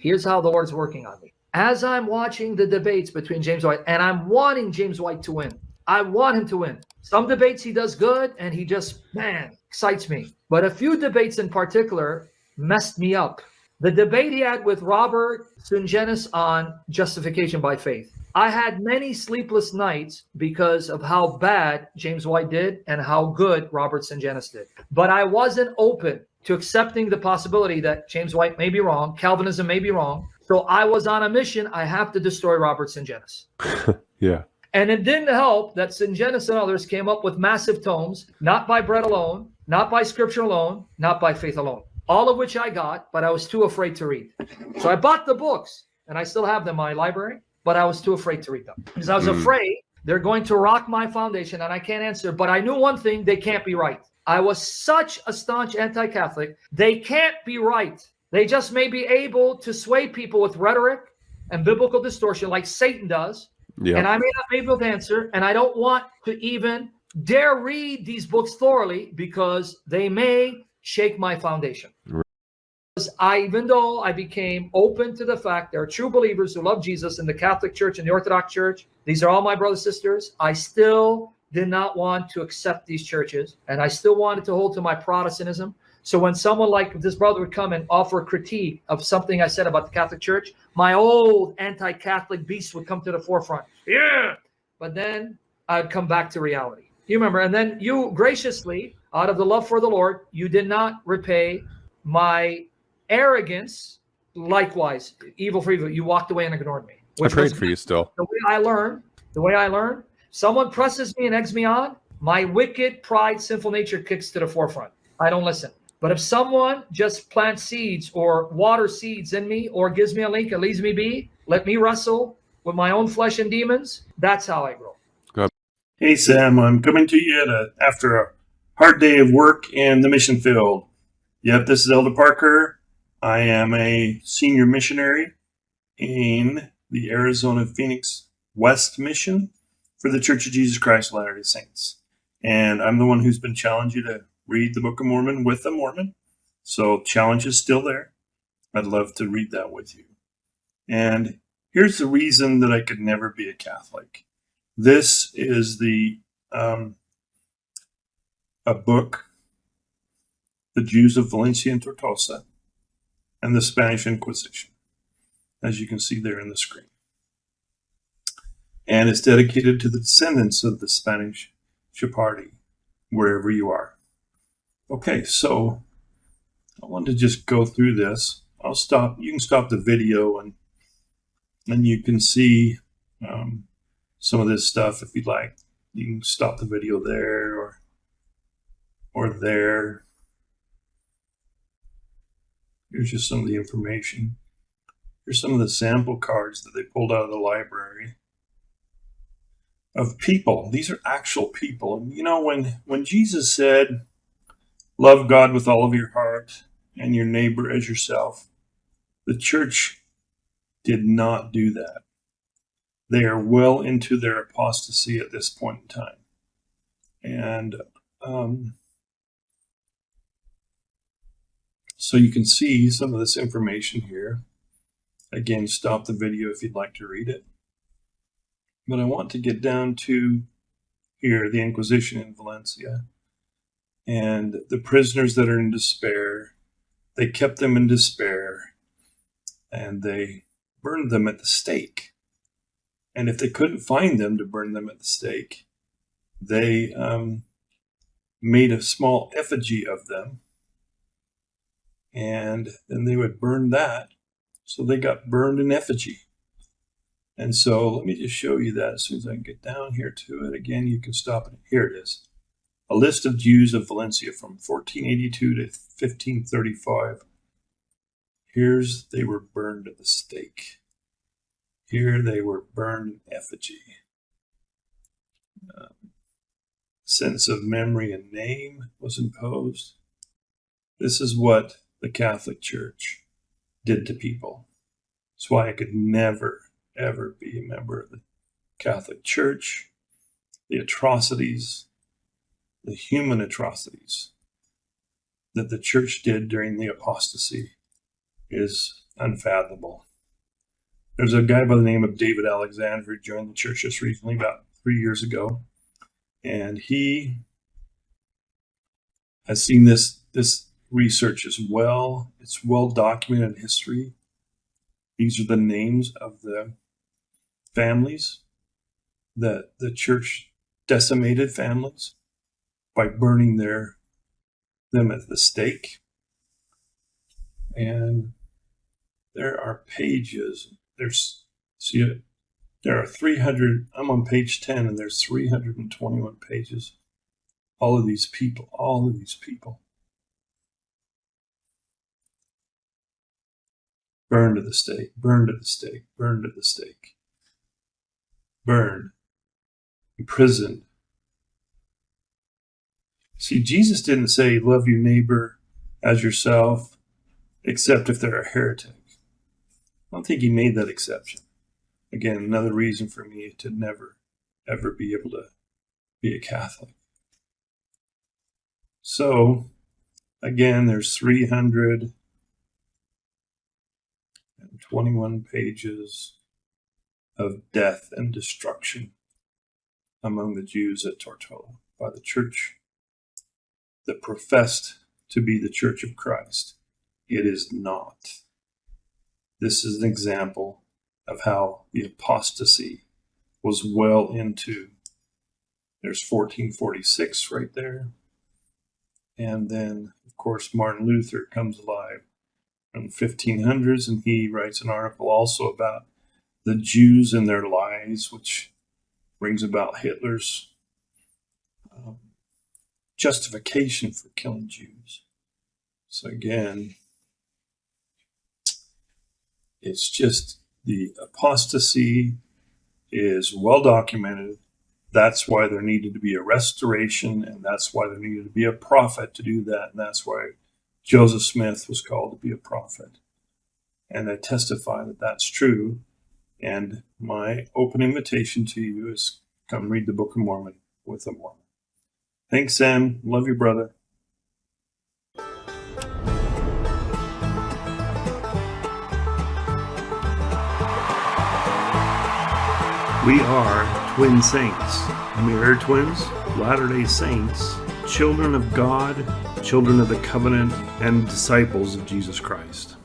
Here's how the Lord's working on me. As I'm watching the debates between James White, and I'm wanting James White to win. I want him to win. Some debates he does good, and he just, man, excites me. But a few debates in particular messed me up. The debate he had with Robert Sungenis on justification by faith. I had many sleepless nights because of how bad James White did and how good Robert Sungenis did. But I wasn't open to accepting the possibility that James White may be wrong, Calvinism may be wrong. So I was on a mission. I have to destroy Robert Sungenis. Yeah. And it didn't help that Sungenis and others came up with massive tomes, not by bread alone, not by scripture alone, not by faith alone, all of which I got, but I was too afraid to read. So I bought the books, and I still have them in my library, but I was too afraid to read them because I was afraid they're going to rock my foundation, and I can't answer. But I knew one thing: they can't be right. I was such a staunch anti-Catholic. They can't be right. They just may be able to sway people with rhetoric and biblical distortion like Satan does. Yeah. And I may not be able to answer, and I don't want to even dare read these books thoroughly because they may shake my foundation. Even though I became open to the fact there are true believers who love Jesus in the Catholic Church and the Orthodox Church, these are all my brothers and sisters, I still did not want to accept these churches, and I still wanted to hold to my Protestantism. So when someone like this brother would come and offer a critique of something I said about the Catholic Church, my old anti-Catholic beast would come to the forefront. Yeah. But then I'd come back to reality. You remember, and then you graciously, out of the love for the Lord, you did not repay my arrogance. Likewise, evil for evil. You walked away and ignored me. I prayed for you still. The way I learned, someone presses me and eggs me on, my wicked pride, sinful nature kicks to the forefront. I don't listen. But if someone just plants seeds or waters seeds in me or gives me a link and leaves me be, let me wrestle with my own flesh and demons, that's how I grow. Hey, Sam, I'm coming to you after a hard day of work in the mission field. Yep, this is Elder Parker. I am a senior missionary in the Arizona Phoenix West Mission for the Church of Jesus Christ of Latter-day Saints. And I'm the one who's been challenged you to read the Book of Mormon with a Mormon. So challenge is still there. I'd love to read that with you. And here's the reason that I could never be a Catholic. This is a book, The Jews of Valencia and Tortosa, and the Spanish Inquisition, as you can see there in the screen. And it's dedicated to the descendants of the Spanish Sephardi, wherever you are. Okay, so I want to just go through this. I'll stop. You can stop the video, and then you can see some of this stuff if you'd like. You can stop the video there or there. Here's just some of the information. Here's some of the sample cards that they pulled out of the library of people. These are actual people. And you know, when Jesus said, love God with all of your heart and your neighbor as yourself, the church did not do that. They are well into their apostasy at this point in time. And so you can see some of this information here. Again, stop the video if you'd like to read it. But I want to get down to here, the Inquisition in Valencia. And the prisoners that are in despair, they kept them in despair, and they burned them at the stake. And if they couldn't find them to burn them at the stake, they made a small effigy of them, and then they would burn that. So they got burned in effigy. And so let me just show you that as soon as I can get down here to it. Again, you can stop it. Here it is. A list of Jews of Valencia from 1482 to 1535. Here's, they were burned at the stake. Here they were burned in effigy. Sense of memory and name was imposed. This is what the Catholic Church did to people. That's why I could never, ever be a member of the Catholic Church. The atrocities, the human atrocities that the church did during the apostasy is unfathomable. There's a guy by the name of David Alexander who joined the church just recently, about 3 years ago, and he has seen this research as well. It's well documented in history. These are the names of the families that the church decimated, families, by burning them at the stake. And there are pages. There are 300. I'm on page 10, and there's 321 pages. All of these people. Burned at the stake, burned at the stake, burned at the stake. Burned, imprisoned. See, Jesus didn't say, love your neighbor as yourself, except if they're a heretic. I don't think he made that exception. Again, another reason for me to never, ever be able to be a Catholic. So, again, there's 321 pages of death and destruction among the Jews at Tortola by the church that professed to be the Church of Christ. It is not. This is an example of how the apostasy was well into. There's 1446 right there. And then, of course, Martin Luther comes alive in the 1500s, and he writes an article also about the Jews and their lies, which brings about Hitler's justification for killing Jews. So again, it's just the apostasy is well documented. That's why there needed to be a restoration, and that's why there needed to be a prophet to do that, and that's why Joseph Smith was called to be a prophet. And I testify that that's true. And my open invitation to you is come read the Book of Mormon with a Mormon. Thanks, Sam. Love you, brother. We are twin saints, mirror twins, Latter-day Saints, children of God, children of the covenant, and disciples of Jesus Christ.